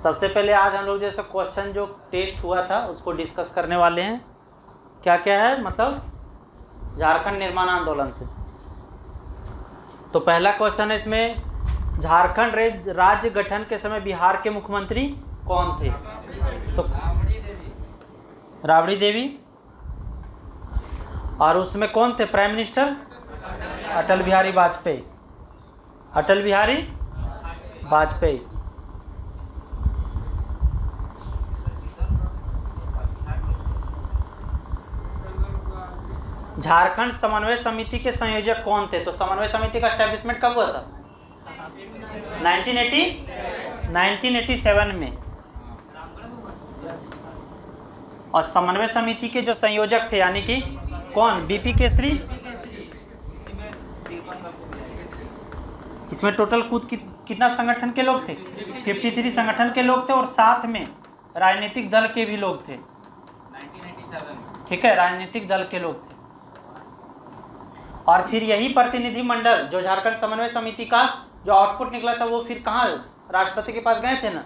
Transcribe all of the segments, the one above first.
सबसे पहले आज हम लोग जैसे क्वेश्चन जो टेस्ट हुआ था उसको डिस्कस करने वाले हैं। क्या क्या है, मतलब झारखंड निर्माण आंदोलन से। तो पहला क्वेश्चन है इसमें, झारखंड राज्य गठन के समय बिहार के मुख्यमंत्री कौन थे? तो राबड़ी देवी। और उसमें कौन थे प्राइम मिनिस्टर? अटल बिहारी वाजपेयी। अटल बिहारी वाजपेयी। झारखंड समन्वय समिति के संयोजक कौन थे? तो समन्वय समिति का एस्टेब्लिशमेंट कब हुआ था? 1987 में। और समन्वय समिति के जो संयोजक थे यानी कि कौन? बीपी केसरी। इसमें टोटल कितना संगठन के लोग थे? 53 संगठन के लोग थे और साथ में राजनीतिक दल के भी लोग थे। ठीक है, राजनीतिक दल के लोग थे। और फिर यही प्रतिनिधि मंडल जो झारखंड समन्वय समिति का जो आउटपुट निकला था वो फिर कहाँ? राष्ट्रपति के पास गए थे ना?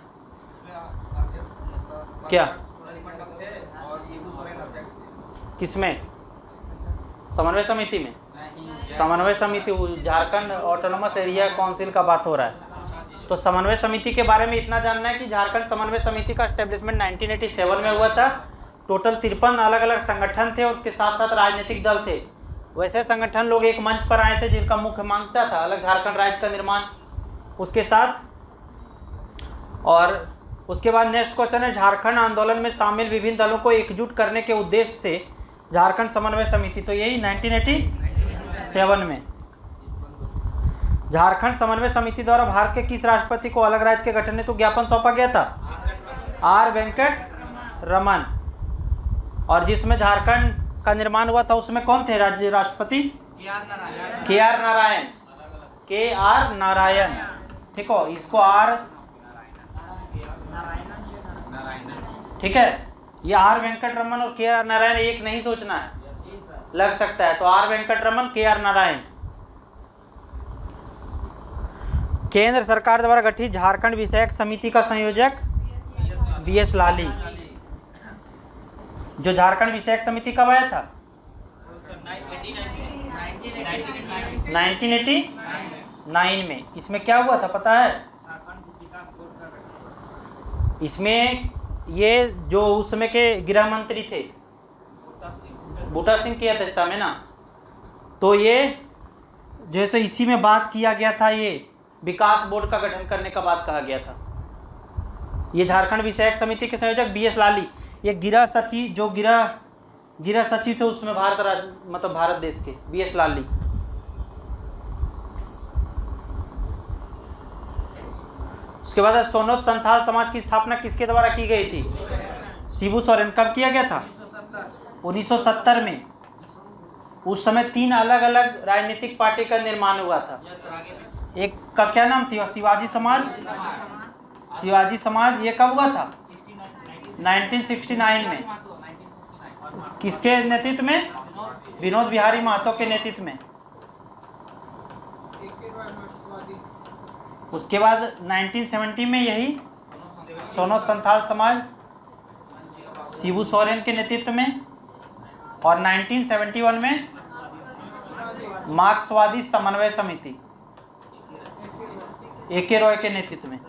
क्या किसमें? समन्वय समिति में। समन्वय समिति झारखंड ऑटोनोमस एरिया काउंसिल का बात हो रहा है। तो समन्वय समिति के बारे में इतना जानना है कि झारखंड समन्वय समिति का एस्टेब्लिशमेंट 1987 में हुआ था। टोटल 53 अलग अलग संगठन थे और उसके साथ साथ राजनीतिक दल थे। वैसे संगठन लोग एक मंच पर आए थे जिनका मुख्य मांग था अलग झारखंड राज्य का निर्माण उसके साथ। और उसके बाद नेक्स्ट क्वेश्चन है, झारखंड आंदोलन में शामिल विभिन्न दलों को एकजुट करने के उद्देश्य से झारखंड समन्वय समिति। तो यही 1987 में झारखंड समन्वय समिति द्वारा भारत के किस राष्ट्रपति को अलग राज्य के गठन हेतु ज्ञापन सौंपा गया था? आर वेंकट रमन। और जिसमें झारखंड का निर्माण हुआ था उसमें कौन थे राज्य राष्ट्रपति? के आर नारायण। ठीक हो, इसको आर, ठीक है, ये आर वेंकट रमन और के आर नारायण एक नहीं सोचना है, लग सकता है। तो आर वेंकट रमन, के आर नारायण। केंद्र सरकार द्वारा गठित झारखंड विषयक समिति का संयोजक बीएस लाली। जो झारखंड विषयक समिति कब आया था? 1989 में। इसमें क्या हुआ था पता है? इसमें ये जो उस समय के गृह मंत्री थे बूटा सिंह किया था इसका में ना। तो ये जैसे इसी में बात किया गया था, ये विकास बोर्ड का गठन करने का बात कहा गया था। ये झारखंड विषयक समिति के संयोजक बीएस लाली। ये गृह सचिव जो गृह सचिव थे उसमें भारत राज्य मतलब भारत देश के बीएस लाली। उसके बाद सोनोत संथाल समाज की स्थापना किसके द्वारा की गई थी? शिबू सोरेन। कब किया गया था? 1970 में। उस समय 3 अलग अलग राजनीतिक पार्टी का निर्माण हुआ था। एक का क्या नाम थी? शिवाजी समाज। शिवाजी समाज। ये कब हुआ था? 1969 में। किसके नेतृत्व में? विनोद बिहारी महतो के नेतृत्व में। उसके बाद 1970 में यही सोनोत संथाल समाज शिबू सोरेन के नेतृत्व में। और 1971 में मार्क्सवादी समन्वय समिति ए.के. रॉय के नेतृत्व में।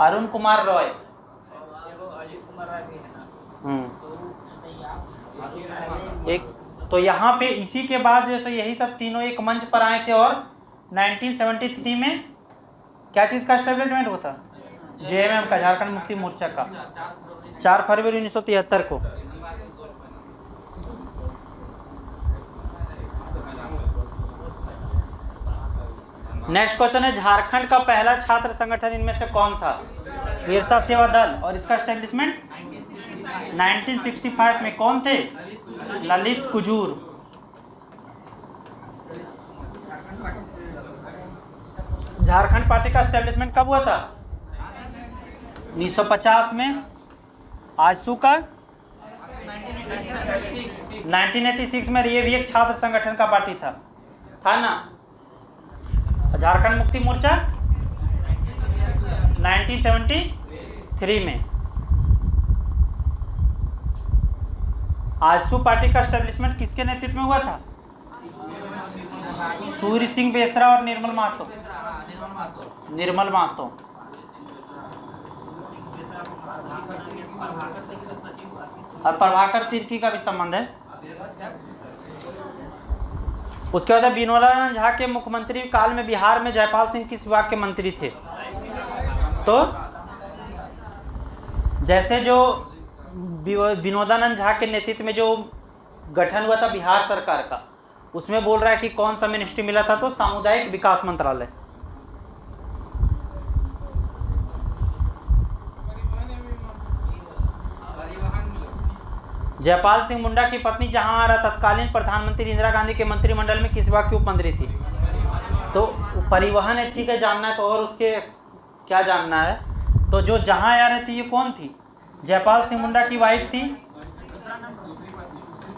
अरुण कुमार रॉय। एक तो यहाँ पे इसी के बाद जैसे यही सब तीनों एक मंच पर आए थे। और 1973 में क्या चीज़ का एस्टेब्लिशमेंट हुआ था? जेएमएम का, झारखंड मुक्ति मोर्चा का, 4 फरवरी 1973 को। नेक्स्ट क्वेश्चन है, झारखंड का पहला छात्र संगठन इनमें से कौन था? बिरसा सेवा दल। और इसका एस्टेब्लिशमेंट 1965 में। कौन थे? ललित कुजूर। झारखंड पार्टी का एस्टेब्लिशमेंट कब हुआ था? 1950 में। आजसू का 1986 में। ये भी एक छात्र संगठन का पार्टी था ना। झारखंड मुक्ति मोर्चा 1973 में। आजसू पार्टी का एस्टेब्लिशमेंट किसके नेतृत्व में हुआ था? सूर्य सिंह बेसरा और निर्मल महतो। निर्मल महतो। और प्रभाकर तिर्की का भी संबंध है। उसके बाद विनोदानंद झा के मुख्यमंत्री काल में बिहार में जयपाल सिंह किस विभाग के मंत्री थे? तो जैसे जो विनोदानंद झा के नेतृत्व में जो गठन हुआ था बिहार सरकार का, उसमें बोल रहा है कि कौन सा मिनिस्ट्री मिला था? तो सामुदायिक विकास मंत्रालय। जयपाल सिंह मुंडा की पत्नी जहां आरा तत्कालीन प्रधानमंत्री इंदिरा गांधी के मंत्रिमंडल में किस विभाग की उपमंत्री थी? तो परिवहन है, ठीक है, जानना है तो और उसके क्या जानना है? तो जो जहां आरा थी ये कौन थी? जयपाल सिंह मुंडा की वाइफ थी।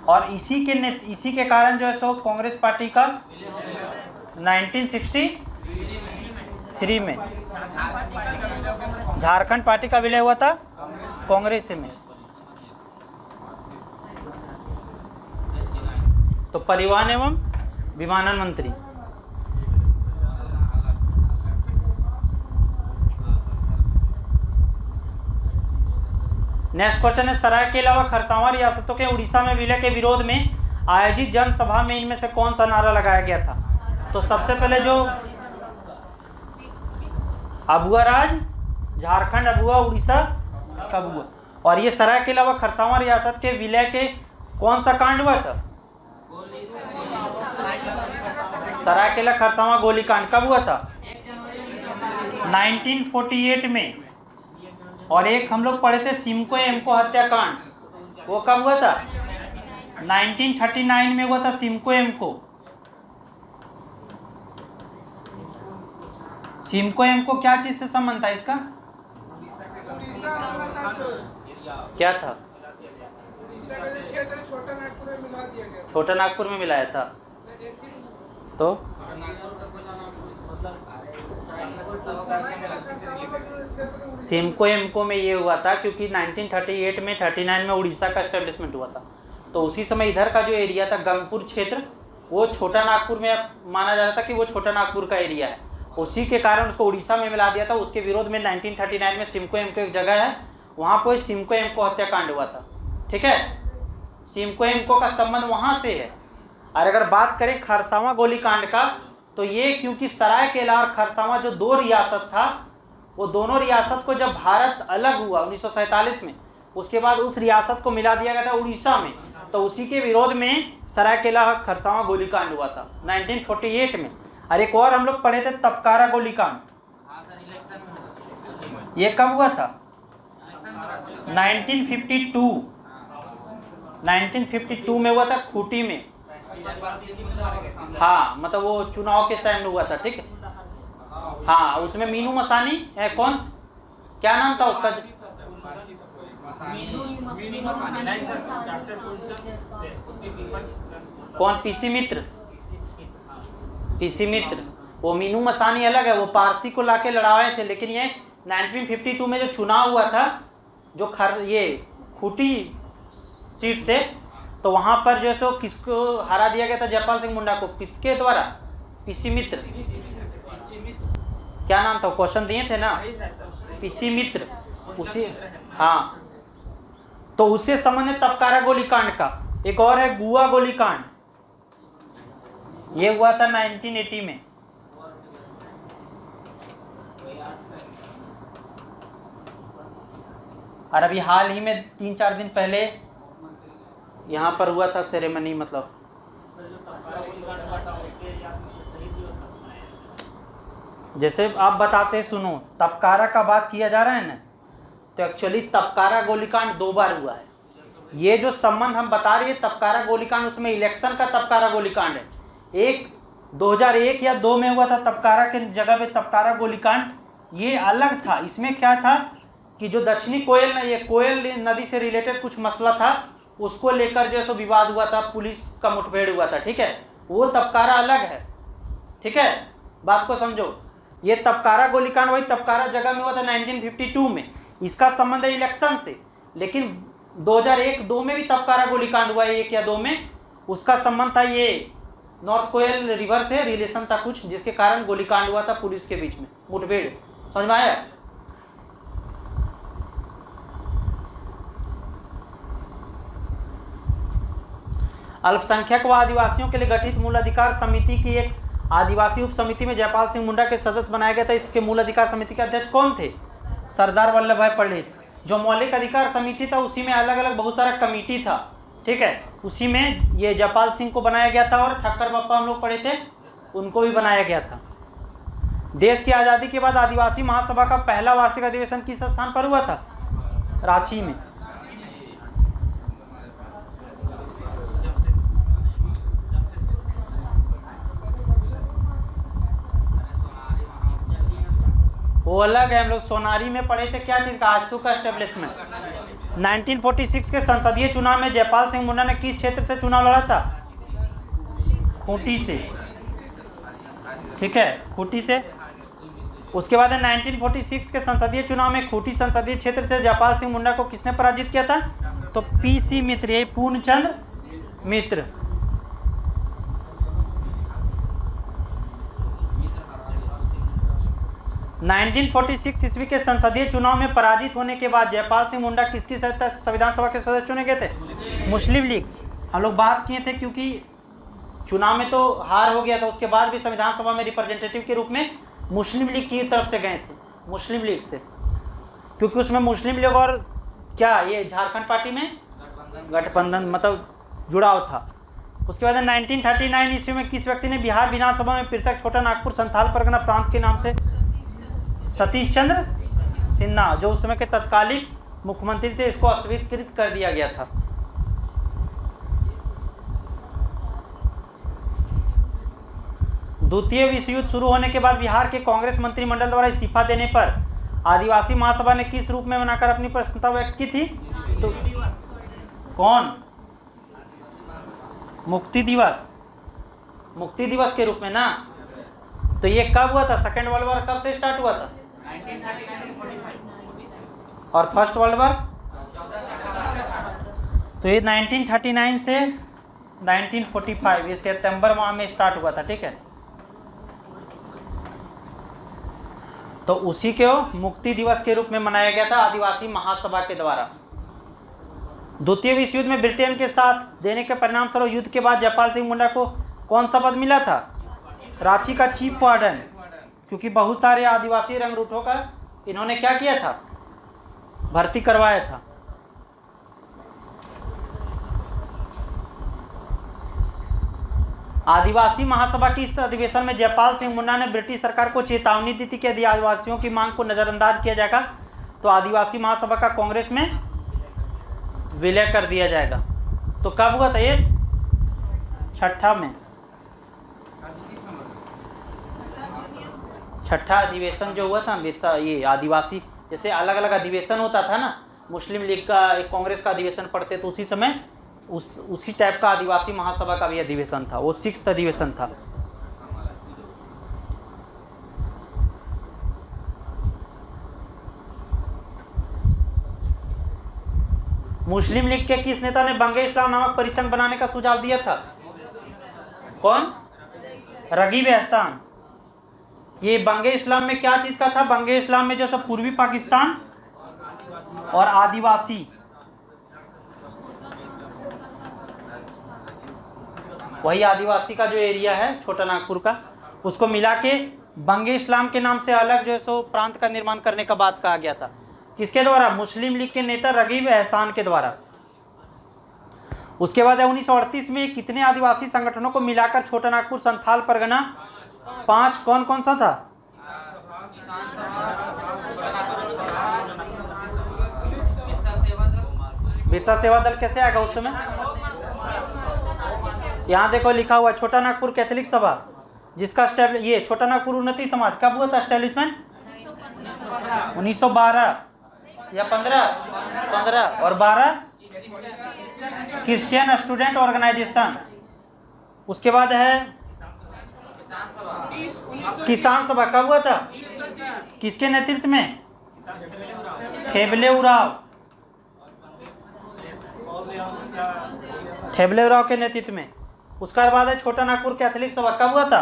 और इसी के कारण जो है सो कांग्रेस पार्टी का 1963 में झारखंड पार्टी का विलय हुआ था कांग्रेस में। तो परिवहन एवं विमानन मंत्री। नेक्स्ट क्वेश्चन है, सरायकेला व खरसावां रियासतों के उड़ीसा में विलय के विरोध में आयोजित जनसभा में इनमें से कौन सा नारा लगाया गया था? तो सबसे पहले जो अबुआ राज, झारखंड अबुआ, उड़ीसा अबुआ। और ये सरायकेला व खरसावां रियासत के विलय के कौन सा कांड हुआ था? सरायकेला खरसावां गोलीकांड कब हुआ था? 1948 में। और एक हम लोग पढ़े थे सिमको एमको हत्याकांड, वो कब हुआ था? 1939 में हुआ था सिमको एमको। सिमको एमको क्या चीज से संबंध था इसका? क्या था? छोटा नागपुर में मिलाया था। तो सिमको एमको में ये हुआ था क्योंकि 1938 में 39 में उड़ीसा का एस्टेब्लिशमेंट हुआ था। तो उसी समय इधर का जो एरिया था गंगपुर क्षेत्र, वो छोटा नागपुर में माना जा रहा था कि वो छोटा नागपुर का एरिया है। उसी के कारण उसको उड़ीसा में मिला दिया था। उसके विरोध में 1939 में सिमको एमको एक जगह है, वहाँ पर सिमको एमको हत्याकांड हुआ था। ठीक है, सिमको एमको का संबंध वहाँ से है। और अगर बात करें खरसावां गोलीकांड का, तो ये क्योंकि सरायकेला और खरसावां जो दो रियासत था, वो दोनों रियासत को जब भारत अलग हुआ 1947 में, उसके बाद उस रियासत को मिला दिया गया था उड़ीसा में। तो उसी के विरोध में सरायकेला खरसावां गोलीकांड हुआ था 1948 में। और एक और हम लोग पढ़े थे तपकारा गोलीकांड, ये कब हुआ था? 1952 में हुआ था, खूंटी में। हाँ, मतलब वो चुनाव के टाइम में हुआ था। ठीक है, हाँ, उसमें मीनू मसानी है, कौन, क्या नाम था उसका? कौन? पीसी मित्र। पीसी मित्र, वो मीनू मसानी अलग है, वो पारसी को लाके लड़ाए थे। लेकिन ये 1952 में जो चुनाव हुआ था, जो ये खूंटी सीट से, तो वहां पर जो है सो किसको हरा दिया गया था? जयपाल सिंह मुंडा को। किसके द्वारा? पीसी मित्र। क्या नाम था? क्वेश्चन दिए थे ना, पीसी मित्र। उसी, हाँ, तो उससे संबंधित तपकारा गोलीकांड का एक और है गुआ गोलीकांड, ये हुआ था 1980 में। और अभी हाल ही में 3-4 दिन पहले यहाँ पर हुआ था सेरेमनी, मतलब जैसे आप बताते सुनो, तपकारा का बात किया जा रहा है ना, तो एक्चुअली तपकारा गोलीकांड 2 बार हुआ है। ये जो संबंध हम बता रहे हैं तपकारा गोलीकांड, उसमें इलेक्शन का तपकारा गोलीकांड है। एक 2001 या 2 में हुआ था तपकारा के जगह पे तपकारा गोलीकांड, ये अलग था। इसमें क्या था कि जो दक्षिणी कोयल, ये कोयल नदी से रिलेटेड कुछ मसला था, उसको लेकर जो है सो विवाद हुआ था, पुलिस का मुठभेड़ हुआ था। ठीक है, वो तपकारा अलग है। ठीक है, बात को समझो। ये तबकारा गोलीकांड वही तबकारा जगह में हुआ था 1952 में। इसका संबंध है इलेक्शन से, लेकिन 2001-2 में भी तबकारा गोलीकांड हुआ है, 1 या 2 में। उसका संबंध था ये नॉर्थ कोयल रिवर से रिलेशन था कुछ, जिसके कारण गोलीकांड हुआ था पुलिस के बीच में, मुठभेड़। समझ में आया? अल्पसंख्यक व आदिवासियों के लिए गठित मूल अधिकार समिति की एक आदिवासी उप समिति में जयपाल सिंह मुंडा के सदस्य बनाया गया था। इसके मूल अधिकार समिति के अध्यक्ष कौन थे? सरदार वल्लभ भाई पटेल। जो मौलिक अधिकार समिति था उसी में अलग अलग बहुत सारा कमेटी था, ठीक है, उसी में ये जयपाल सिंह को बनाया गया था, और ठक्कर बप्पा हम लोग पढ़े थे, उनको भी बनाया गया था। देश की आज़ादी के बाद आदिवासी महासभा का पहला वार्षिक अधिवेशन किस स्थान पर हुआ था? रांची में। वो अलग है, हम लोग सोनारी में पढ़े थे क्या चीज़ का? आजसू का एस्टेब्लिशमेंट। 1946 के संसदीय चुनाव में जयपाल सिंह मुंडा ने किस क्षेत्र से चुनाव लड़ा था? खूंटी से, ठीक है, खूंटी से। उसके बाद 1946 के संसदीय चुनाव में खूंटी संसदीय क्षेत्र से जयपाल सिंह मुंडा को किसने पराजित किया था? तो पीसी मित्र, ये पूर्णचंद्र मित्र। 1946 ईस्वी के संसदीय चुनाव में पराजित होने के बाद जयपाल सिंह मुंडा किसकी सहायता से संविधान सभा के सदस्य चुने गए थे? मुस्लिम लीग। हम लोग बात किए थे, क्योंकि चुनाव में तो हार हो गया था, उसके बाद भी संविधान सभा में रिप्रेजेंटेटिव के रूप में मुस्लिम लीग की तरफ से गए थे, मुस्लिम लीग से, क्योंकि उसमें मुस्लिम लीग और क्या ये झारखंड पार्टी में गठबंधन मतलब जुड़ाव था। उसके बाद 1939 ईस्वी में किस व्यक्ति ने बिहार विधानसभा में पृथक छोटा नागपुर संथाल परगना प्रांत के नाम से सतीश चंद्र सिन्हा, जो उस समय के तत्कालिक मुख्यमंत्री थे, इसको अस्वीकृत कर दिया गया था। द्वितीय विश्व युद्ध शुरू होने के बाद बिहार के कांग्रेस मंत्रिमंडल द्वारा इस्तीफा देने पर आदिवासी महासभा ने किस रूप में मनाकर अपनी प्रसन्नता व्यक्त की थी? तो कौन? मुक्ति दिवस, मुक्ति दिवस के रूप में ना। तो ये कब हुआ था? सेकेंड वर्ल्ड वॉर कब से स्टार्ट हुआ था? 1939। और फर्स्ट वर्ल्ड वॉर? तो ये 1939 से 1945, ये सितंबर माह में स्टार्ट हुआ था, ठीक है। तो उसी को मुक्ति दिवस के रूप में मनाया गया था आदिवासी महासभा के द्वारा। द्वितीय विश्व युद्ध में ब्रिटेन के साथ देने के परिणाम स्वरूप युद्ध के बाद जयपाल सिंह मुंडा को कौन सा पद मिला था? रांची का चीफ वार्डन, क्योंकि बहुत सारे आदिवासी रंगरूठों का इन्होंने क्या किया था? भर्ती करवाया था। आदिवासी महासभा की इस अधिवेशन में जयपाल सिंह मुंडा ने ब्रिटिश सरकार को चेतावनी दी थी कि यदि आदिवासियों की मांग को नज़रअंदाज किया जाएगा तो आदिवासी महासभा का कांग्रेस में विलय कर दिया जाएगा। तो कब हुआ था ये? 6ठा में, 6ठा अधिवेशन जो हुआ था बिरसा, ये आदिवासी, जैसे अलग अलग अधिवेशन होता था ना, मुस्लिम लीग का एक कांग्रेस का अधिवेशन पढ़ते, तो उसी समय उसी टाइप का आदिवासी महासभा का भी अधिवेशन था, वो 6th अधिवेशन था। मुस्लिम लीग के किस नेता ने बंगे इस्लाम नामक परिसंघ बनाने का सुझाव दिया था? कौन? रगीब एहसान। ये बंगे इस्लाम में क्या चीज का था? बंगे इस्लाम में जो सब पूर्वी पाकिस्तान और आदिवासी, वही आदिवासी का जो एरिया है छोटा नागपुर का, उसको मिला के बंगे इस्लाम के नाम से अलग जो है सो प्रांत का निर्माण करने का बात कहा गया था। किसके द्वारा? मुस्लिम लीग के नेता रगीब एहसान के द्वारा। उसके बाद 1938 में कितने आदिवासी संगठनों को मिलाकर छोटा नागपुर संथाल परगना 5 कौन कौन सा था? बिरसा सेवा दल कैसे आएगा उस समय? यहाँ देखो लिखा हुआ छोटा नागपुर कैथोलिक सभा, जिसका ये छोटा नागपुर उन्नति समाज कब हुआ था एस्टेब्लिशमेंट? 1912 या 15 और 12 क्रिश्चियन स्टूडेंट ऑर्गेनाइजेशन। उसके बाद है किसान सभा कब हुआ था? किसके नेतृत्व में? ठेबले उराव के नेतृत्व में। उसका बाद है छोटा नागपुर कैथोलिक सभा, कब हुआ था?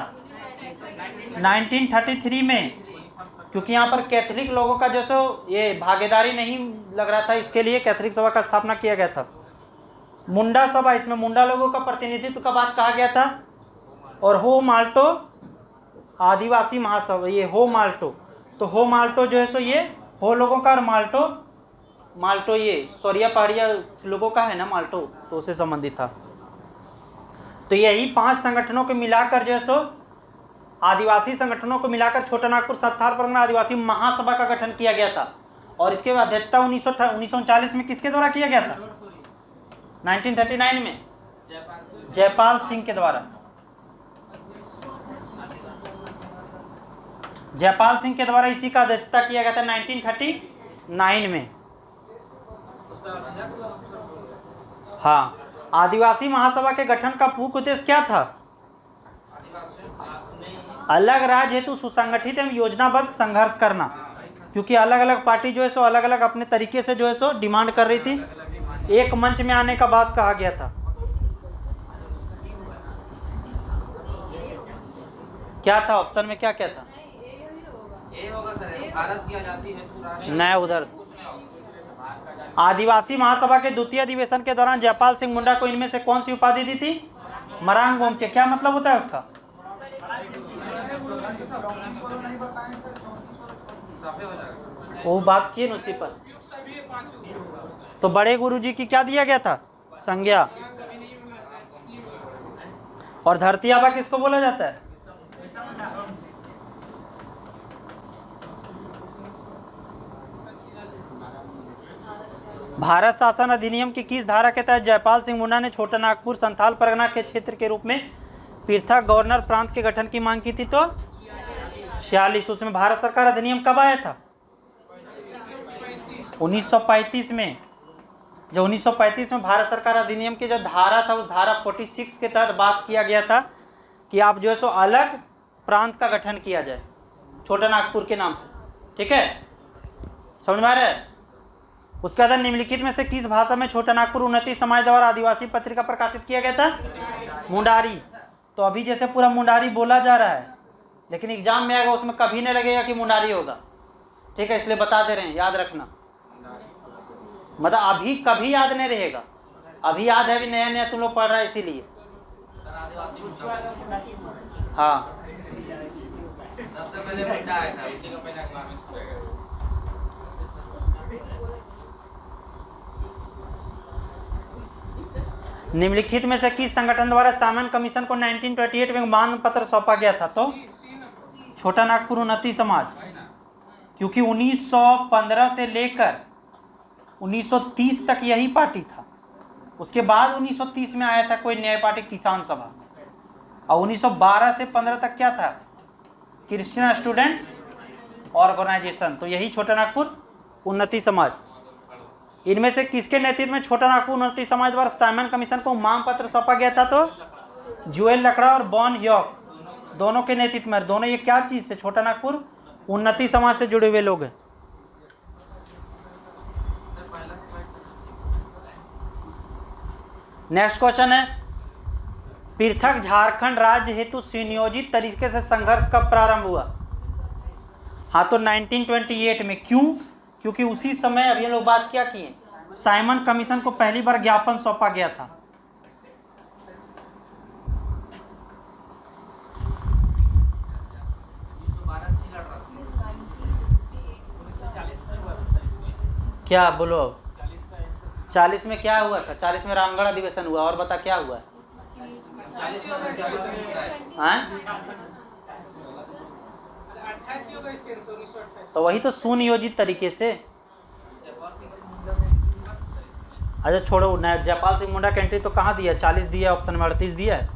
1933 में, क्योंकि यहाँ पर कैथोलिक लोगों का जो सो ये भागीदारी नहीं लग रहा था, इसके लिए कैथोलिक सभा का स्थापना किया गया था। मुंडा सभा, इसमें मुंडा लोगों का प्रतिनिधित्व का बात कहा गया था। और हो माल्टो आदिवासी महासभा, ये हो माल्टो, तो हो माल्टो जो है सो ये हो लोगों का, और माल्टो ये सोरिया पहाड़िया लोगों का है ना माल्टो, तो उससे संबंधित था। तो यही 5 संगठनों को मिलाकर जो है सो आदिवासी संगठनों को मिलाकर छोटा नागपुर संथाल परगना आदिवासी महासभा का गठन किया गया था। और इसके अध्यक्षता 1939 में किसके द्वारा किया गया था? 1939 में जयपाल सिंह के द्वारा। जयपाल सिंह के द्वारा इसी का अध्यक्षता किया गया था 1939 में। हाँ, आदिवासी महासभा के गठन का मुख्य उद्देश्य क्या था? अलग राज्य हेतु सुसंगठित एवं योजनाबद्ध संघर्ष करना, क्योंकि अलग अलग पार्टी जो है सो अलग अलग अपने तरीके से जो है सो डिमांड कर रही थी। एक मंच में आने का बात कहा गया था। क्या था ऑप्शन में, क्या क्या था? भारत की आजादी है नया उधर। आदिवासी महासभा के द्वितीय अधिवेशन के दौरान जयपाल सिंह मुंडा को इनमें से कौन सी उपाधि दी थी? मरांग गोम के। क्या मतलब होता है उसका? वो बात किए न उसी पर। तो बड़े गुरुजी की क्या दिया गया था? संज्ञा। और धरती आबा किसको बोला जाता है? भारत शासन अधिनियम की किस धारा के तहत जयपाल सिंह मुंडा ने छोटा नागपुर संथाल परगना के क्षेत्र के रूप में पृथक गवर्नर प्रांत के गठन की मांग की थी? तो 46। उसमें भारत सरकार अधिनियम कब आया था? 1935 में। जो 1935 में भारत सरकार अधिनियम की जो धारा था, उस धारा 46 के तहत बात किया गया था कि आप जो है सो अलग प्रांत का गठन किया जाए छोटा नागपुर के नाम से। ठीक है, समझ में आ रहा है? उसके बाद निम्नलिखित में से किस भाषा में छोटा नागपुर उन्नति समाज द्वारा आदिवासी पत्रिका प्रकाशित किया गया था? मुंडारी। तो अभी जैसे पूरा मुंडारी बोला जा रहा है, लेकिन एग्जाम में आएगा उसमें कभी नहीं लगेगा कि मुंडारी होगा। ठीक है, इसलिए बता दे रहे हैं, याद रखना। मतलब अभी कभी याद नहीं रहेगा, अभी याद है, अभी नया नया तुम लोग पढ़ रहा है इसीलिए। हाँ, सबसे पहले मुंडा आया था, उसी का पहला इकोनॉमिक्स पढ़ेगा। निम्नलिखित में से किस संगठन द्वारा साइमन कमीशन को 1928 में मांग पत्र सौंपा गया था? तो छोटा नागपुर उन्नति समाज, क्योंकि 1915 से लेकर 1930 तक यही पार्टी था। उसके बाद 1930 में आया था कोई नया पार्टी किसान सभा, और 1912 से 15 तक क्या था? Christian student organisation. तो यही छोटा नागपुर उन्नति समाज। इनमें से किसके नेतृत्व में छोटा नागपुर उन्नति समाज द्वारा साइमन कमीशन को मांग पत्र सौंपा गया था? तो जुएल लकड़ा और बॉन ह्योक दोनों के नेतृत्व में। दोनों ये क्या चीज से? छोटा नागपुर उन्नति समाज से जुड़े हुए लोग हैं। नेक्स्ट क्वेश्चन है, पृथक झारखंड राज्य हेतु सुनियोजित तरीके से संघर्ष कब प्रारंभ हुआ? हाँ, तो 1928 में। क्यों? क्योंकि उसी समय अभी लोग बात क्या किए, साइमन कमीशन को पहली बार ज्ञापन सौंपा गया था। क्या बोलो? 40 में क्या हुआ था? 40 में रामगढ़ अधिवेशन हुआ। और बता क्या हुआ? तो वही तो सुनियोजित तरीके से। अच्छा छोड़ो, जयपाल सिंह मुंडा की एंट्री तो कहाँ दिया? 40 दिया, ऑप्शन में 38 दिया है।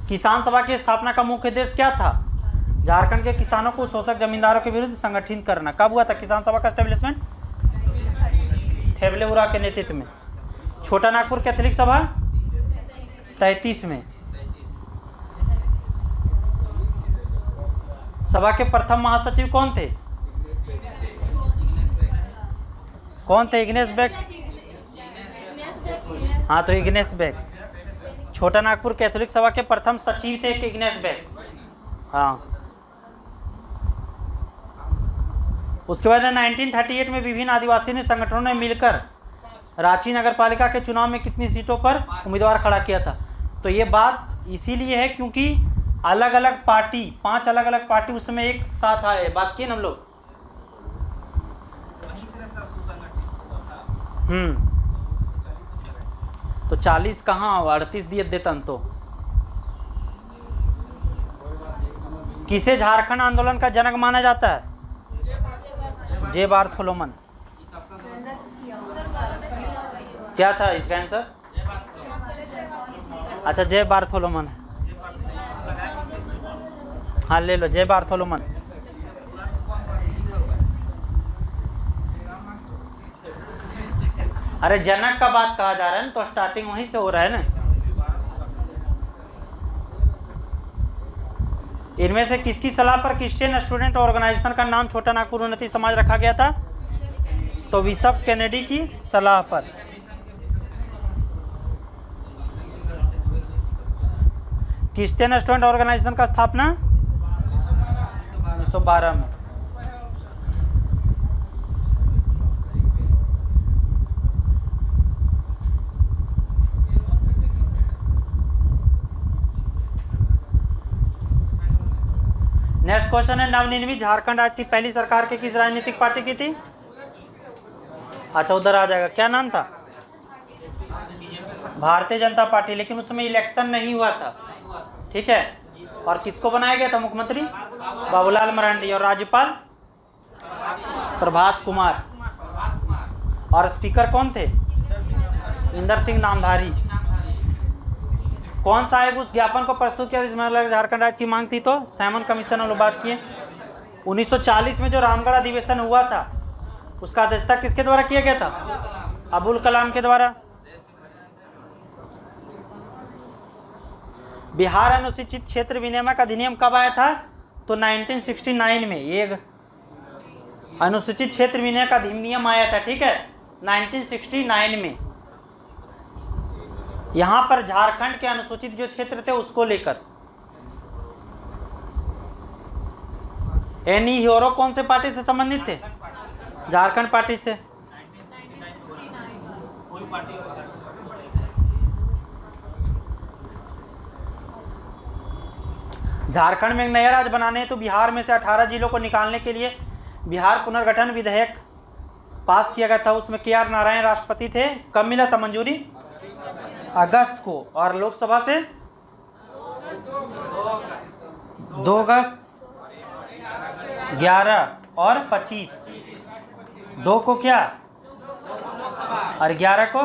किसान सभा की स्थापना का मुख्य उद्देश्य क्या था? झारखंड के किसानों को शोषक जमींदारों के विरुद्ध संगठित करना। कब हुआ था किसान सभा का एस्टेब्लिशमेंट? ठेबले उरा के नेतृत्व में। छोटा नागपुर कैथोलिक सभा 33 में। सभा के प्रथम महासचिव कौन थे? कौन थे? इग्नेस बेक। हाँ, तो इग्नेस बेक। छोटा नागपुर कैथोलिक सभा के प्रथम सचिव थे इग्नेस बेक। हाँ। उसके बाद 1938 में विभिन्न आदिवासी संगठनों ने मिलकर रांची नगरपालिका के चुनाव में कितनी सीटों पर उम्मीदवार खड़ा किया था? तो ये बात इसीलिए है क्योंकि अलग अलग पार्टी, 5 अलग अलग पार्टी उस समय एक साथ आए। बात किए ना हम लोग। तो 40 कहाँ, 38 दिए देतन। तो किसे झारखंड आंदोलन का जनक माना जाता है? जे बार्थोलोमन। क्या था इसका आंसर? अच्छा, जे बार्थोलोमन। हाँ, ले लो, जे बार्थोलोमन। अरे जनक का बात कहा जा रहा है ना, तो स्टार्टिंग वहीं से हो रहा है ना। इनमें से किसकी सलाह पर क्रिश्चियन स्टूडेंट ऑर्गेनाइजेशन का नाम छोटा नागपुर उन्नति समाज रखा गया था? तो बिशप कैनेडी की सलाह पर। क्रिश्चियन स्टूडेंट ऑर्गेनाइजेशन का स्थापना 1912 में। नेक्स्ट क्वेश्चन है, नवनिर्मित झारखंड राज्य की पहली सरकार के किस राजनीतिक पार्टी की थी? अच्छा, उधर आ जाएगा। क्या नाम था? भारतीय जनता पार्टी। लेकिन उसमें इलेक्शन नहीं हुआ था, ठीक है। और किसको बनाया गया था मुख्यमंत्री? बाबूलाल मरांडी। और राज्यपाल प्रभात कुमार। और स्पीकर कौन थे? इंदर सिंह नामधारी। कौन सा आयोग उस ज्ञापन को प्रस्तुत किया जिसमें झारखंड राज्य की मांग थी? तो सैमन कमीशन वालों बात किए। 1940 में जो रामगढ़ अधिवेशन हुआ था उसका अध्यक्षता किसके द्वारा किया गया था? अबुल कलाम के द्वारा। बिहार अनुसूचित क्षेत्र विनियामक अधिनियम कब आया था? तो 1969 में ये अनुसूचित क्षेत्र विनियामक अधिनियम आया था, ठीक है, 1969 में। यहाँ पर झारखंड के अनुसूचित जो क्षेत्र थे उसको लेकर। एनी हीरो कौन से पार्टी से संबंधित थे? झारखंड पार्टी से। झारखंड में एक नया राज्य बनाने तो बिहार में से 18 जिलों को निकालने के लिए बिहार पुनर्गठन विधेयक पास किया गया था। उसमें KR नारायण राष्ट्रपति थे। कब मिला था मंजूरी? अगस्त को। और लोकसभा से 2 अगस्त, 11 और 25। 2 को क्या और 11 को,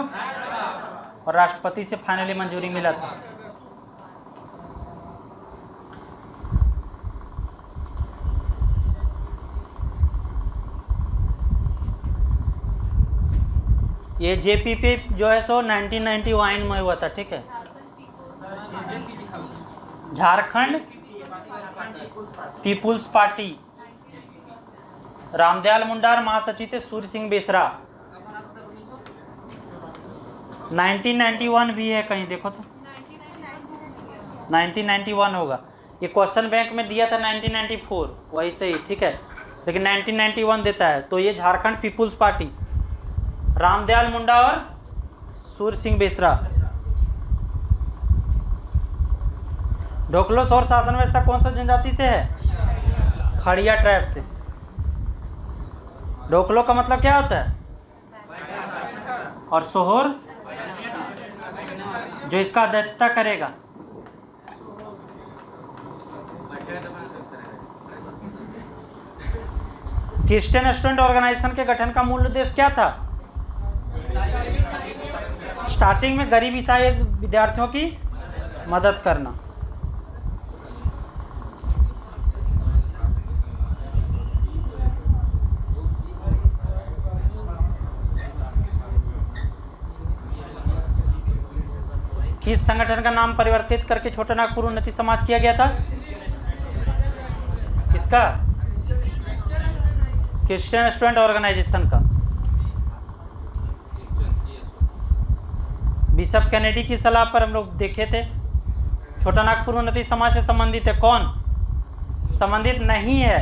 और राष्ट्रपति से फाइनली मंजूरी मिला था। ये JPP जो है सो 1991 में हुआ था, ठीक है। झारखंड पीपुल्स पार्टी, रामदयाल मुंडा महासचिव थे सूर्य सिंह बेसरा। 1991 भी है कहीं, देखो तो 1991 होगा। ये क्वेश्चन बैंक में दिया था 1994, वही सही, ठीक है, लेकिन 1991 देता है। तो ये झारखंड पीपुल्स पार्टी, रामदयाल मुंडा और सूर्य सिंह बेसरा। ढोकलो सौर शासन व्यवस्था कौन सा जनजाति से है? खड़िया ट्राइब से। ढोकलो का मतलब क्या होता है? और सोहर जो इसका अध्यक्षता करेगा। क्रिश्चियन स्टूडेंट ऑर्गेनाइजेशन के गठन का मूल उद्देश्य क्या था? स्टार्टिंग में गरीब ईसाई विद्यार्थियों की मदद करना। किस संगठन का नाम परिवर्तित करके छोटा नागपुर उन्नति समाज किया गया था? किसका? किसका? क्रिश्चियन स्टूडेंट ऑर्गेनाइजेशन का। बिशप कैनेडी की सलाह पर हम लोग देखे थे। छोटा नागपुर उन्नति समाज से संबंधित है कौन? संबंधित नहीं है,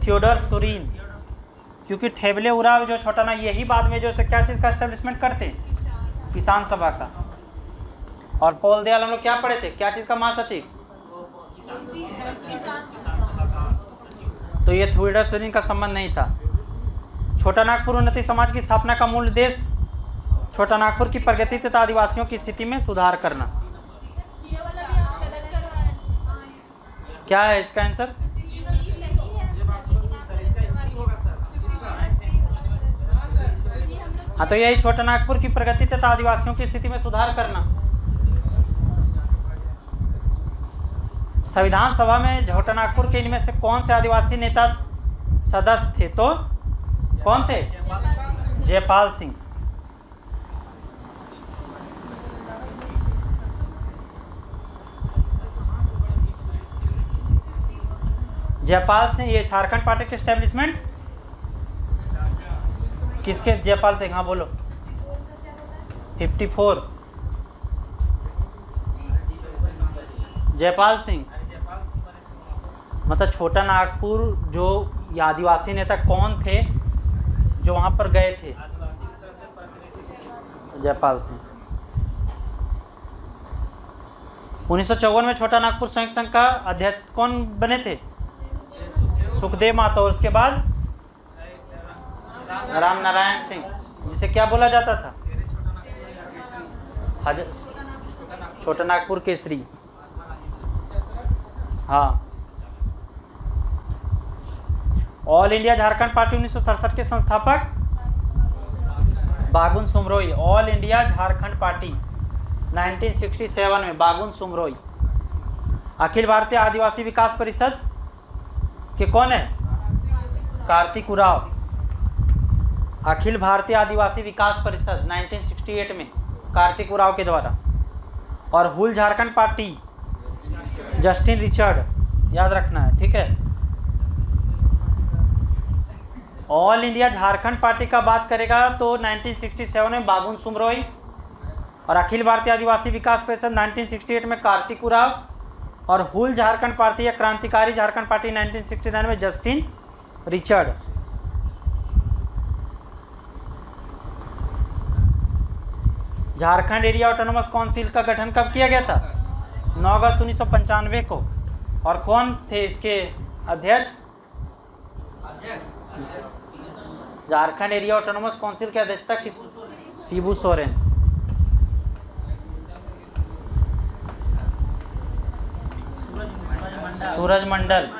थियोडोर सुरीन, क्योंकि ठेबले उराव जो छोटा ना यही बाद में जो से क्या चीज़ का एस्टेब्लिशमेंट करते? किसान सभा का। और पॉल दयाल हम लोग क्या पढ़े थे? क्या चीज़ का महासचिव? तो ये थियोडोर सुरीन का संबंध नहीं था। छोटा नागपुर उन्नति समाज की स्थापना का मूल उद्देश्य छोटा नागपुर की प्रगति तथा आदिवासियों की स्थिति में सुधार करना। क्या है इसका आंसर? हाँ, तो यही छोटा नागपुर की प्रगति तथा आदिवासियों की स्थिति में सुधार करना। संविधान सभा में छोटा नागपुर के इनमें से कौन से आदिवासी नेता सदस्य थे? तो कौन थे? जयपाल सिंह। जयपाल सिंह, ये झारखंड पार्टी के एस्टेब्लिशमेंट किसके? जयपाल सिंह। हाँ बोलो। 54 जयपाल सिंह। मतलब छोटा नागपुर जो आदिवासी नेता कौन थे जो वहाँ पर गए थे? जयपाल सिंह। 1954 में छोटा नागपुर संयुक्त संघ का अध्यक्ष कौन बने थे? सुखदेव महतो। और उसके बाद राम नारायण सिंह, जिसे क्या बोला जाता था? छोटा नागपुर केसरी। हाँ। ऑल इंडिया झारखंड पार्टी 1967 के संस्थापक बागुन सुमरोई। ऑल इंडिया झारखंड पार्टी 1967 में बागुन सुमरोई। अखिल भारतीय आदिवासी विकास परिषद के कौन है? कार्तिक उराव। अखिल भारतीय आदिवासी विकास परिषद 1968 में कार्तिक उराव के द्वारा। और हुल झारखंड पार्टी जस्टिन रिचर्ड, याद रखना है, ठीक है। ऑल इंडिया झारखंड पार्टी का बात करेगा तो 1967 में बागुन सुमरोई, और अखिल भारतीय आदिवासी विकास परिषद 1968 में कार्तिक उराव, और हुल झारखंड पार्टी या क्रांतिकारी झारखंड पार्टी 1969 में Justin Richard. Jharkhand area autonomous council का गठन कब किया गया था? 9 अगस्त 1995 को। और कौन थे इसके अध्यक्ष? झारखंड एरिया ऑटोनोमस काउंसिल के अध्यक्षता किस? शिबू सोरेन। सूरज मंडल।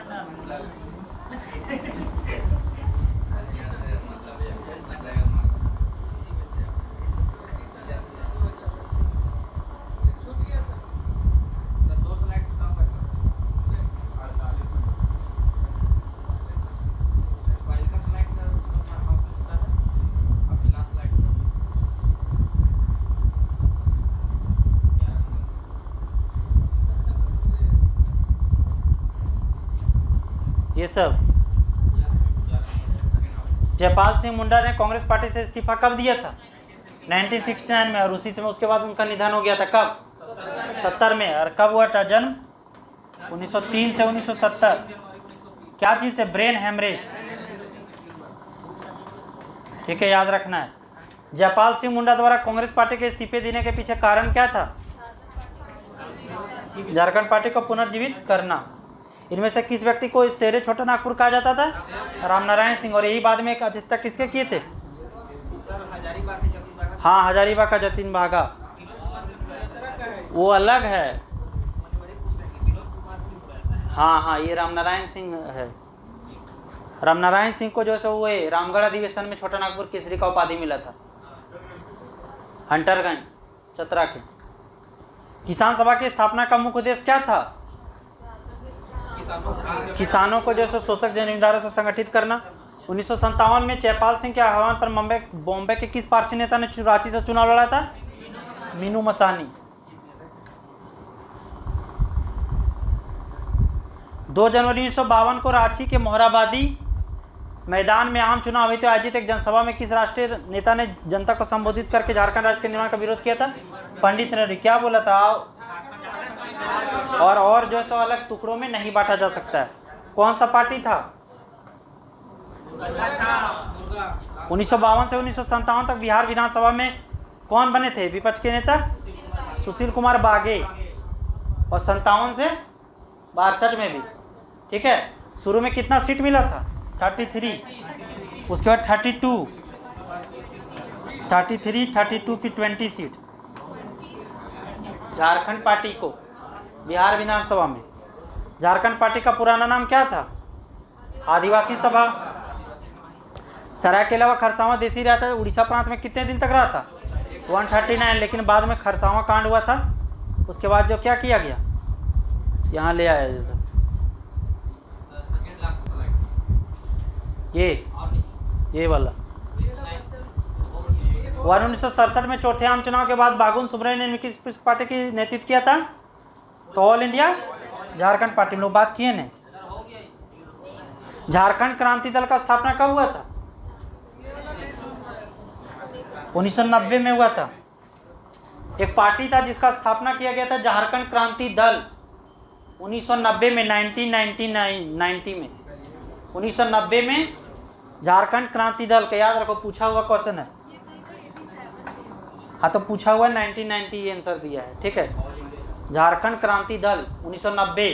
ये सब जयपाल सिंह मुंडा ने कांग्रेस पार्टी से इस्तीफा कब दिया था? 1969 में। और उसी समय उसके बाद उनका निधन हो गया था। कब? 70 में। और कब हुआ था जन्म? 1903 से 1970। क्या चीज़ है? ब्रेन हेमरेज, ठीक है, याद रखना है। जयपाल सिंह मुंडा द्वारा कांग्रेस पार्टी के इस्तीफे देने के पीछे कारण क्या था? झारखंड पार्टी को पुनर्जीवित करना। इनमें से किस व्यक्ति को शेरे छोटा नागपुर कहा जाता था? राम नारायण सिंह। और यही बाद में एक अध्यक्षता किसके किए थे? हाँ, हजारीबाग का जतिन बाघा, वो अलग है। हाँ हाँ, ये राम नारायण सिंह है। राम नारायण सिंह को जो है वो रामगढ़ अधिवेशन में छोटा नागपुर केसरी का उपाधि मिला था, हंटरगंज चतरा के। किसान सभा की स्थापना का मुख्य उद्देश्य क्या था? किसानों को जो है शोषक जमींदारों से संगठित करना। 1957 में जयपाल सिंह के आह्वान पर बॉम्बे के किस पार्टी नेता ने रांची से चुनाव लड़ा था? मीनू मसानी। 2 जनवरी 1952 को रांची के मोहराबादी मैदान में आम चुनाव हेतु आयोजित एक जनसभा में किस राष्ट्रीय नेता ने जनता को संबोधित करके झारखंड राज्य के निर्माण का विरोध किया था? पंडित नेहरू। क्या बोला था? और जो सो अलग टुकड़ों में नहीं बांटा जा सकता है। कौन सा पार्टी था? 1952 से 1957 तक बिहार विधानसभा में कौन बने थे विपक्ष के नेता? सुशील कुमार बागे। और 57 से 62 में भी। ठीक है। शुरू में कितना सीट मिला था? 33। उसके बाद 32, 32 की 20 सीट झारखंड पार्टी को बिहार विधानसभा में। झारखंड पार्टी का पुराना नाम क्या था? आदिवासी सभा। सरायकेला व खरसावां देसी रियासत उड़ीसा प्रांत में कितने दिन तक रहा था? 139। लेकिन बाद में खरसावां कांड हुआ था, उसके बाद जो क्या किया गया, यहाँ ले आया जाता। ये वाला 1967 में चौथे आम चुनाव के बाद बागुन सुब्रमण्यम ने किस पार्टी की नेतृत्व किया था? तो ऑल इंडिया झारखंड पार्टी में लोग बात किए ने। झारखंड क्रांति दल का स्थापना कब हुआ था? 1990 में हुआ था। एक पार्टी था जिसका स्थापना किया गया था झारखंड क्रांति दल 1990 में, 1990 में 1990 में झारखंड क्रांति दल का, याद रखो, पूछा हुआ क्वेश्चन है। हाँ तो पूछा हुआ 1990 आंसर दिया है। ठीक है। झारखंड क्रांति दल 1990।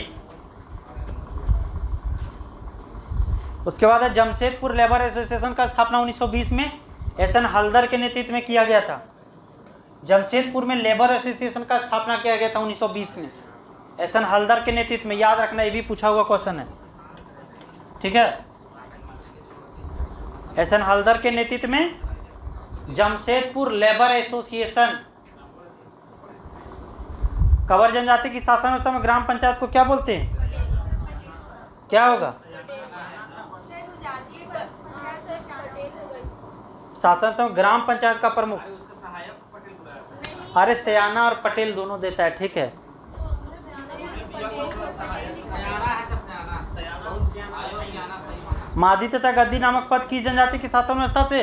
उसके बाद है जमशेदपुर लेबर एसोसिएशन का स्थापना 1920 में एसएन हल्दर के नेतृत्व में किया गया था। जमशेदपुर में लेबर एसोसिएशन का स्थापना किया गया था 1920 में एसएन हल्दर के नेतृत्व में। याद रखना, ये भी पूछा हुआ क्वेश्चन है। ठीक है। एसएन हल्दर के नेतृत्व में जमशेदपुर लेबर एसोसिएशन। कंवर जनजाति की शासन व्यवस्था में ग्राम पंचायत को क्या बोलते हैं? क्या होगा? शासन तो ग्राम पंचायत का प्रमुख। अरे सयाना और पटेल दोनों देता है। ठीक है। मादी तथा गद्दी नामक पद किस जनजाति की शासन व्यवस्था से?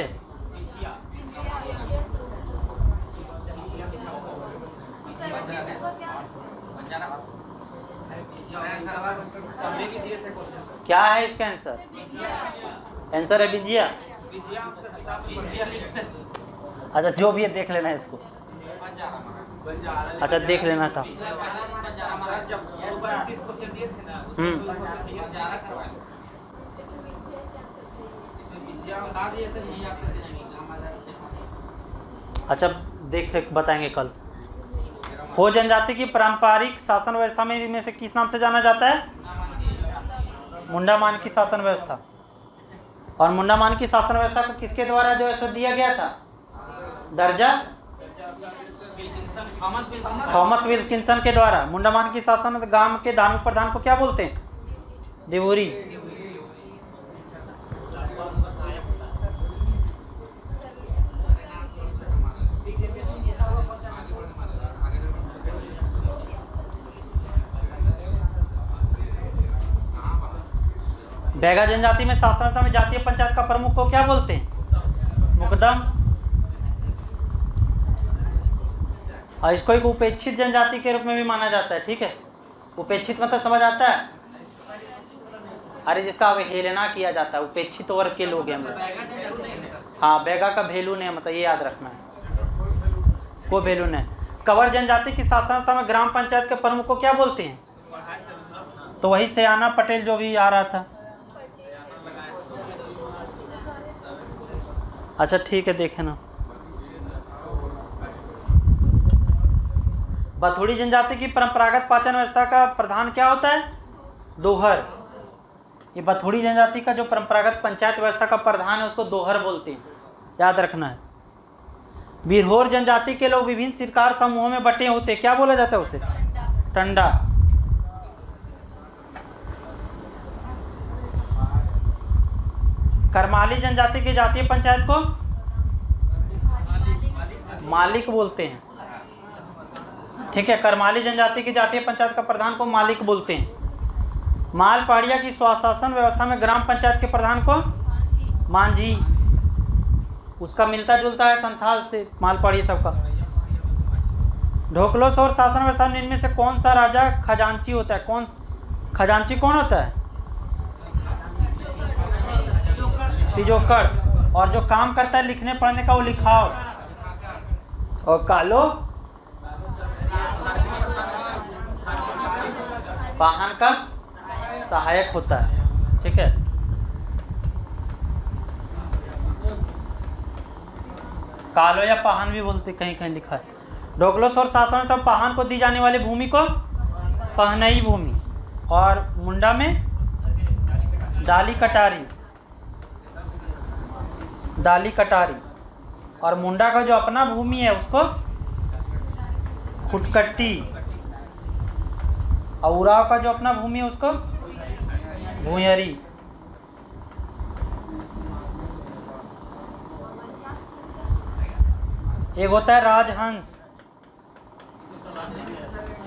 क्या है इसका आंसर? आंसर है बिजिया। अच्छा जो भी है देख लेना है इसको। अच्छा देख लेना था। अच्छा देख बताएंगे कल। हो जनजाति की पारंपरिक शासन व्यवस्था में इनमें से किस नाम से जाना जाता है? मुंडामान की शासन व्यवस्था। और मुंडामान की शासन व्यवस्था को किसके द्वारा जो है दिया गया था दर्जा? थॉमस विल्किंसन के द्वारा। मुंडामान की शासन गांव के धार्मिक प्रधान को क्या बोलते हैं? देवोरी। बैगा जनजाति में शासन व्यवस्था में जातीय पंचायत का प्रमुख को क्या बोलते हैं? मुकदम। और इसको एक उपेक्षित जनजाति के रूप में भी माना जाता है। ठीक है। उपेक्षित मतलब समझ आता है? अरे जिसका अवहेलना किया जाता है, उपेक्षित वर्ग के लोग हैं हम लोग। हाँ बैगा का भेलू नहीं, मतलब ये याद रखना है, को भेलू नहीं। कंवर जनजाति की शासन व्यवस्था में ग्राम पंचायत के प्रमुख को क्या बोलते हैं? तो वही सयाना पटेल जो भी आ रहा था। अच्छा ठीक है देखे ना। बथुड़ी जनजाति की परंपरागत पाचन व्यवस्था का प्रधान क्या होता है? दोहर। ये बथुड़ी जनजाति का जो परंपरागत पंचायत व्यवस्था का प्रधान है उसको दोहर बोलते हैं, याद रखना है। बिरहोर जनजाति के लोग विभिन्न शिकार समूहों में बटे होते हैं, क्या बोला जाता है उसे? टंडा। करमाली जनजाति की जातीय पंचायत को मालिक बोलते हैं। ठीक है। करमाली जनजाति की जातीय पंचायत का प्रधान को मालिक बोलते हैं। मालपहाड़िया की स्वशासन व्यवस्था में ग्राम पंचायत के प्रधान को मांझी। उसका मिलता जुलता है संथाल से मालपहाड़िया सबका। ढोकलोस और शासन व्यवस्था में इनमें से कौन सा राजा खजांची होता है? कौन खजांची कौन होता है? तिजोकड़। और जो काम करता है लिखने पढ़ने का वो लिखाओ। और कालो पाहन का सहायक होता है। ठीक है, कालो या पाहन भी बोलते, कहीं कहीं लिखा है। ढोकलोस और शासन तब पाहन को दी जाने वाली भूमि को पहनई भूमि, और मुंडा में डाली कटारी, डाली कटारी। और मुंडा का जो अपना भूमि है उसको खुटकट्टी, और उराव का जो अपना भूमि है उसको भूयरी। एक होता है राजहंस,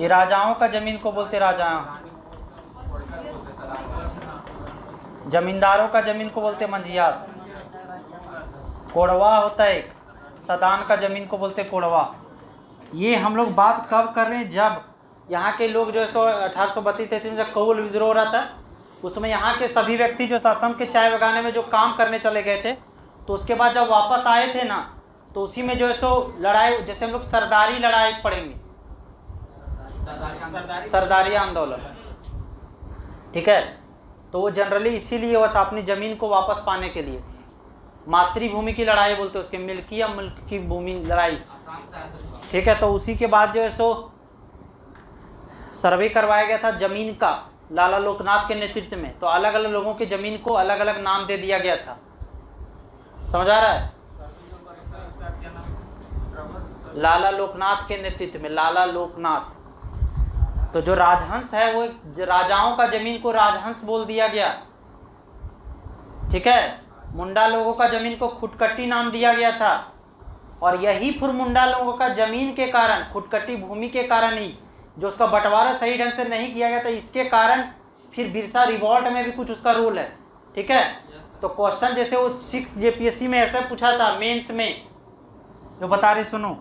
ये राजाओं का जमीन को बोलते राजाओं। जमींदारों का जमीन को बोलते मंझियास। कोड़वा होता है एक, सदान का जमीन को बोलते कोड़वा। ये हम लोग बात कब कर रहे हैं? जब यहाँ के लोग जो है सो 1832-33 में जब कौल विद्रोह हो रहा था, उसमें यहाँ के सभी व्यक्ति जो असम के चाय बगाने में जो काम करने चले गए थे, तो उसके बाद जब वापस आए थे ना, तो उसी में जो है सो लड़ाई, जैसे हम लोग सरदारी लड़ाई पढ़ेंगे, सरदारी आंदोलन। ठीक है, तो वो जनरली इसीलिए हुआ था, अपनी ज़मीन को वापस पाने के लिए। मातृभूमि की लड़ाई बोलते हैं उसके, मिल्की या मुल्क की भूमि लड़ाई। ठीक है, तो उसी के बाद जो है सो सर्वे करवाया गया था ज़मीन का लाला लोकनाथ के नेतृत्व में। तो अलग अलग लोगों की ज़मीन को अलग अलग नाम दे दिया गया था। समझ आ रहा है? लाला लोकनाथ के नेतृत्व में, लाला लोकनाथ। तो जो राजहंस है वो राजाओं का जमीन को राजहंस बोल दिया गया। ठीक है, मुंडा लोगों का जमीन को खुटकट्टी नाम दिया गया था। और यही फिर मुंडा लोगों का जमीन के कारण, खुटकट्टी भूमि के कारण ही, जो उसका बंटवारा सही ढंग से नहीं किया गया था, इसके कारण फिर बिरसा रिवॉल्ट में भी कुछ उसका रोल है। ठीक है, तो क्वेश्चन जैसे वो 6 JPSC में ऐसा पूछा था मेंस में, जो बता रहे सुनो,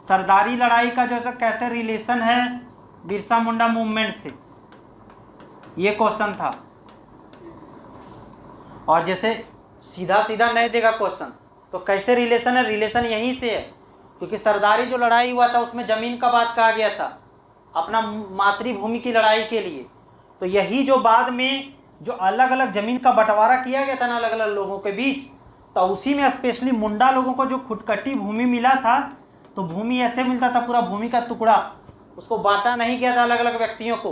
सरदारी लड़ाई का जो है कैसे रिलेशन है बिरसा मुंडा मूवमेंट से, ये क्वेश्चन था। और जैसे सीधा सीधा नहीं देगा क्वेश्चन, तो कैसे रिलेशन है? रिलेशन यहीं से है, क्योंकि सरदारी जो लड़ाई हुआ था उसमें ज़मीन का बात कहा गया था, अपना मातृभूमि की लड़ाई के लिए। तो यही जो बाद में जो अलग अलग ज़मीन का बंटवारा किया गया था ना अलग अलग लोगों के बीच, तो उसी में स्पेशली मुंडा लोगों को जो खुटकट्टी भूमि मिला था, तो भूमि ऐसे मिलता था, पूरा भूमि का टुकड़ा, उसको बांटा नहीं गया था अलग अलग व्यक्तियों को।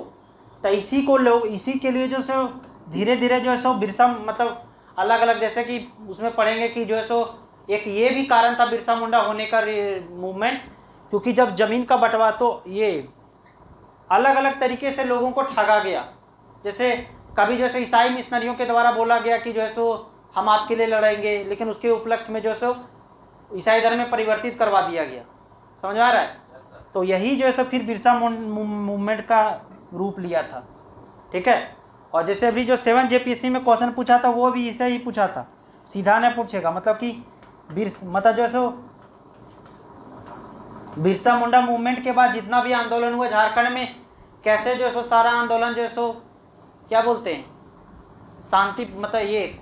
तो इसी को लोग, इसी के लिए जो सो धीरे धीरे जो है सो बिरसा, मतलब अलग अलग, जैसे कि उसमें पढ़ेंगे कि जो है सो एक ये भी कारण था बिरसा मुंडा होने का मूवमेंट, क्योंकि जब ज़मीन का बंटवा, तो ये अलग अलग तरीके से लोगों को ठगा गया। जैसे कभी जैसे ईसाई मिशनरियों के द्वारा बोला गया कि जो है सो हम आपके लिए लड़ेंगे, लेकिन उसके उपलक्ष्य में जो है सो ईसाई धर्म में परिवर्तित करवा दिया गया। समझ आ रहा है? तो यही जो है सो फिर बिरसा मूवमेंट का रूप लिया था। ठीक है, और जैसे अभी जो 7 JPSC में क्वेश्चन पूछा था वो भी इसे ही पूछा था, सीधा नहीं पूछेगा। मतलब कि मतलब जो है सो बिरसा मुंडा मूवमेंट के बाद जितना भी आंदोलन हुआ झारखंड में, कैसे जो है सो सारा आंदोलन जो है सो क्या बोलते हैं, शांति, मतलब ये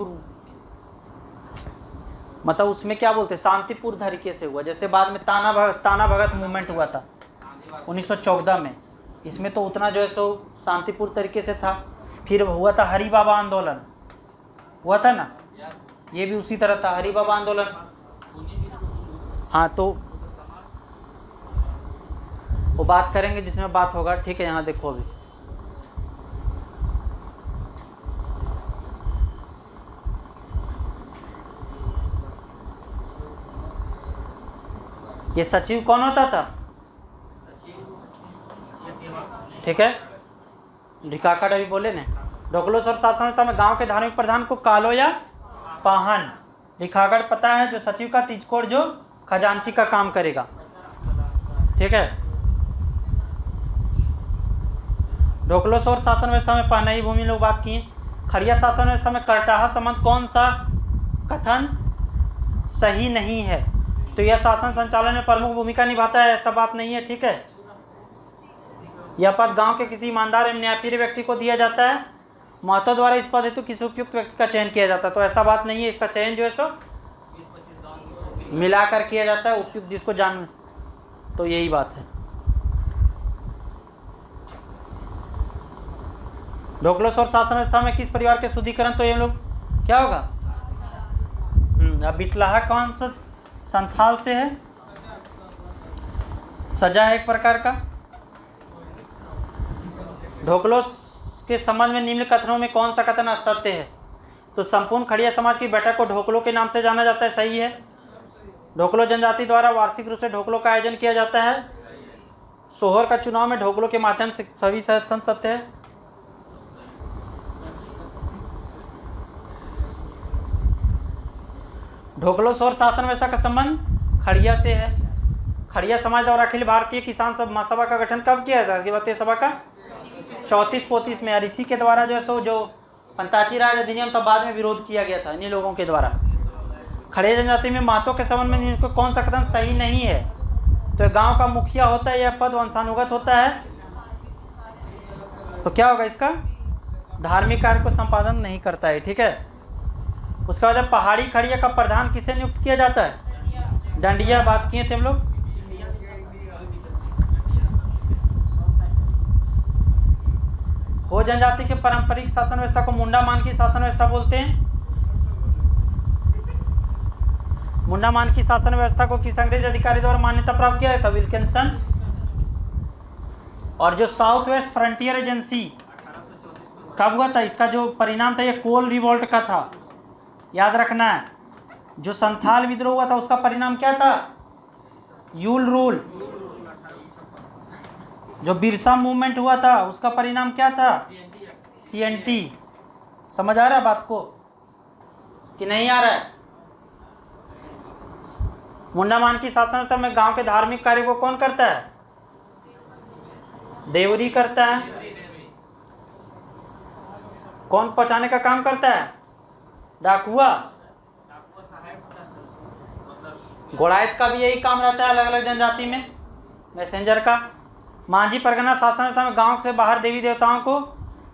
मतलब उसमें क्या बोलते हैं, शांतिपूर्ण तरीके से हुआ। जैसे बाद में ताना भगत मूवमेंट हुआ था 1914 में, इसमें तो उतना जो है सो शांतिपूर्ण तरीके से था। फिर हुआ था हरि बाबा आंदोलन, हुआ था ना, ये भी उसी तरह था, हरि बाबा आंदोलन। हाँ, तो वो बात करेंगे जिसमें बात होगा। ठीक है, यहाँ देखो अभी ये सचिव कौन होता था? ठीक है, ढिकाकड़ अभी बोले ना। ढोकलोस और शासन व्यवस्था में गांव के धार्मिक प्रधान को कालो या पाहन, ढिकाकड़ पता है, जो सचिव का तिजकोड़ जो खजांची का काम करेगा। ठीक है, ढोकलोसौर शासन व्यवस्था में पहनाई भूमि लोग बात किए। खड़िया शासन व्यवस्था में करटाहा संबंध कौन सा कथन सही नहीं है? तो यह शासन संचालन में प्रमुख भूमिका निभाता है, ऐसा बात नहीं है, ठीक है। यह पद गांव के किसी ईमानदार एवं न्यायप्रिय व्यक्ति को दिया जाता है। महतो द्वारा इस पद हेतु किसी उपयुक्त व्यक्ति का चयन किया जाता है, तो ऐसा बात नहीं है। इसका चयन जो है सो मिलाकर किया जाता है, उपयुक्त जिसको जान, तो यही बात है। ढोकलोसौर शासन व्यवस्था में किस परिवार के शुद्धिकरण, तो ये लोग क्या होगा? अब बिटलाहा कौन सा संथाल से है? सजा है एक प्रकार का। ढोकलोस के संबंध में निम्न कथनों में कौन सा कथन असत्य है? तो संपूर्ण खड़िया समाज की बैठक को ढोकलो के नाम से जाना जाता है, सही है। ढोकलो जनजाति द्वारा वार्षिक रूप से ढोकलो का आयोजन किया जाता है। सोहर का चुनाव में ढोकलो के माध्यम से सभी कथन सत्य है। ढोकलोसौर शासन व्यवस्था का संबंध खड़िया से है। खड़िया समाज द्वारा अखिल भारतीय किसान महासभा का गठन कब किया था? इसके बाद सभा का 34-35 में, और इसी के द्वारा जो है सो जो पंचायती राज अधिनियम तब बाद में विरोध किया गया था इन्हीं लोगों के द्वारा। खड़िया जनजाति में महतो के संबंध में इनको कौन सा कथन सही नहीं है? तो गांव का मुखिया होता है, यह पद वंशानुगत होता है, तो क्या होगा इसका? धार्मिक कार्य को संपादन नहीं करता है, ठीक है। उसके बाद पहाड़ी खड़िया का प्रधान किसे नियुक्त किया जाता है? डंडिया, बात किए थे हम लोग। हो जनजाति के पारंपरिक शासन व्यवस्था को मुंडा मान की शासन व्यवस्था बोलते हैं। मुंडा मान की शासन व्यवस्था को किस अंग्रेज अधिकारी द्वारा मान्यता प्राप्त किया था? विल्किंसन। और जो साउथ वेस्ट फ्रंटियर एजेंसी कब हुआ था? इसका जो परिणाम था ये कोल रिवॉल्ट का था, याद रखना है। जो संथाल विद्रोह हुआ था उसका परिणाम क्या था? You'll rule. जो बिरसा मूवमेंट हुआ था उसका परिणाम क्या था? CNT। समझ आ रहा है बात को कि नहीं आ रहा है? मुंडा मान की शासन व्यवस्था में गांव के धार्मिक कार्य को कौन करता है? देवरी करता है। कौन पहुंचाने का काम करता है? डाकुआ। घोड़ायत का भी यही काम रहता है अलग अलग जनजाति में, मैसेंजर का। मांझी परगना शासन व्यवस्था में गांव से बाहर देवी देवताओं को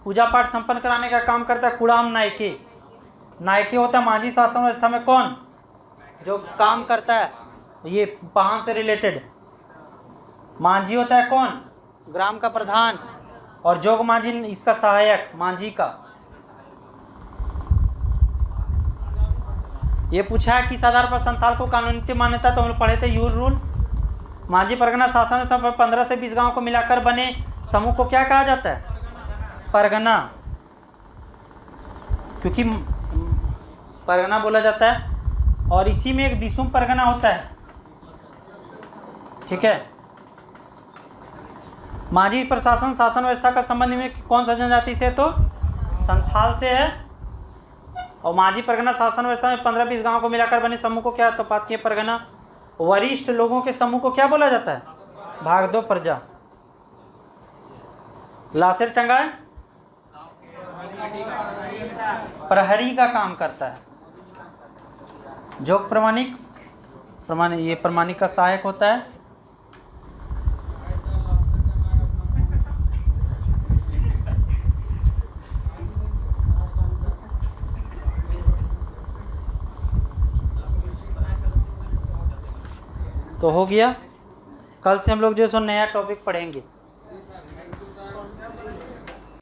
पूजा पाठ संपन्न कराने का काम करता है कुड़ाम नायके। नायके होता है मांझी शासन व्यवस्था में कौन जो काम करता है, ये पाहन से रिलेटेड। मांझी होता है कौन? ग्राम का प्रधान। और जोग मांझी इसका सहायक मांझी का। ये पूछा है किस आधार पर संथाल को कानूनी मान्यता, तो हम लोग पढ़े थे यूल रूल। मांझी परगना शासन व्यवस्था पर 15 से 20 गांव को मिलाकर बने समूह को क्या कहा जाता है? परगना, क्योंकि परगना बोला जाता है। और इसी में एक दिसुम परगना होता है, ठीक है। मांझी प्रशासन शासन व्यवस्था का संबंध में कौन सा जनजाति से है? तो संथाल से है। और मांझी परगना शासन व्यवस्था में 15-20 गांव को मिलाकर बने समूह को क्या, तो बात किए परगना। वरिष्ठ लोगों के समूह को क्या बोला जाता है? भागदो प्रजा। लासेर टंगाए प्रहरी का काम करता है। जोग प्रमाणिक ये प्रमाणिक का सहायक होता है। तो हो गया। कल से हम लोग जो है सो नया टॉपिक पढ़ेंगे।